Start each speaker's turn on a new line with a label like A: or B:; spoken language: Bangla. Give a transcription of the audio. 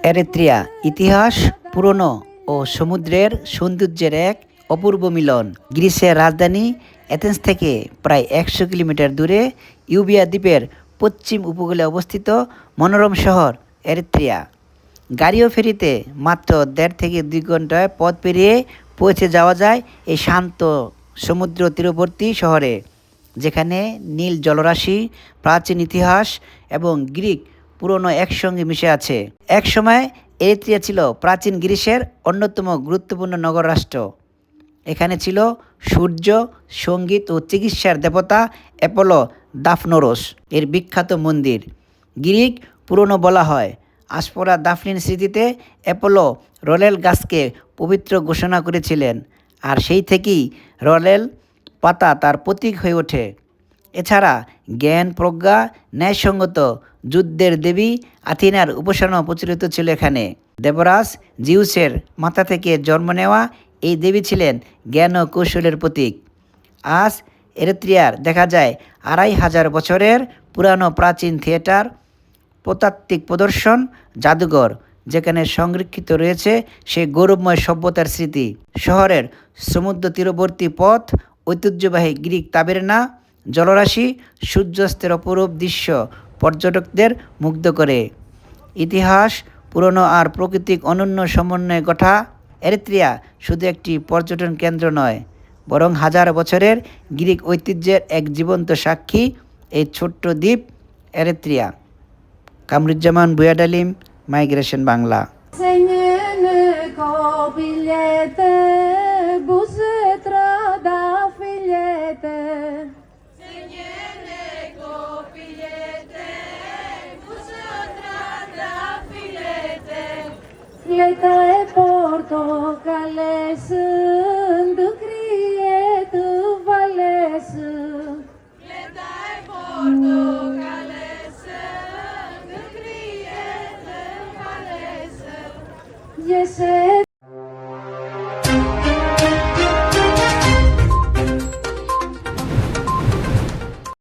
A: এরিত্রিয়া ইতিহাস পুরনো ও সমুদ্রের সৌন্দর্যের এক অপূর্ব মিলন। গ্রিসের রাজধানী এথেন্স থেকে প্রায় 100 কিলোমিটার দূরে ইউবিয়া দ্বীপের পশ্চিম উপকূলে অবস্থিত মনোরম শহর এরিত্রিয়া। গাড়ি ও ফেরিতে মাত্র 1.5 থেকে 2 ঘন্টায় পথ পেরিয়ে পৌঁছে যাওয়া যায় এই শান্ত সমুদ্র তীরবর্তী শহরে, যেখানে নীল জলরাশি, প্রাচীন ইতিহাস এবং গ্রিক পুরনো একসঙ্গে মিশে আছে। একসময় এরিত্রিয়া ছিল প্রাচীন গ্রিসের অন্যতম গুরুত্বপূর্ণ নগর রাষ্ট্র। এখানে ছিল সূর্য, সঙ্গীত ও চিকিৎসার দেবতা অ্যাপোলো দাফনোরস এর বিখ্যাত মন্দির। গ্রিক পুরনো বলা হয়, আসপরা দাফনিন স্মৃতিতে অ্যাপোলো রলেল গাছকে পবিত্র ঘোষণা করেছিলেন, আর সেই থেকেই রলেল পাতা তার প্রতীক হয়ে ওঠে। এছাড়া জ্ঞান, প্রজ্ঞা, ন্যায়সঙ্গত যুদ্ধের দেবী আথিনার উপাসনাও প্রচলিত ছিল এখানে। দেবরাজ জিউসের মাথা থেকে জন্ম নেওয়া এই দেবী ছিলেন জ্ঞান ও কৌশলের প্রতীক। আজ এরিত্রিয়ার দেখা যায় 2500 বছরের পুরানো প্রাচীন থিয়েটার, প্রত্নতাত্ত্বিক প্রদর্শন, জাদুঘর, যেখানে সংরক্ষিত রয়েছে সেই গৌরবময় সভ্যতার স্মৃতি। শহরের সমুদ্র তীরবর্তী পথ, ঐতিহ্যবাহী গ্রিক তাবেরনা, জলরাশি, সূর্যাস্তের অপরূপ দৃশ্য পর্যটকদের মুগ্ধ করে। ইতিহাস, পুরনো আর প্রাকৃতিক অনন্য সমন্বয়ে গঠা এরিত্রিয়া শুধু একটি পর্যটন কেন্দ্র নয়, বরং হাজার বছরের গ্রিক ঐতিহ্যের এক জীবন্ত সাক্ষী এই ছোট্ট দ্বীপ এরিত্রিয়া। কামরুজ্জামান বুয়া ডালিম, migration Bangla.
B: Letae portocales sunt criet vales. Letae portocales sunt criet vales.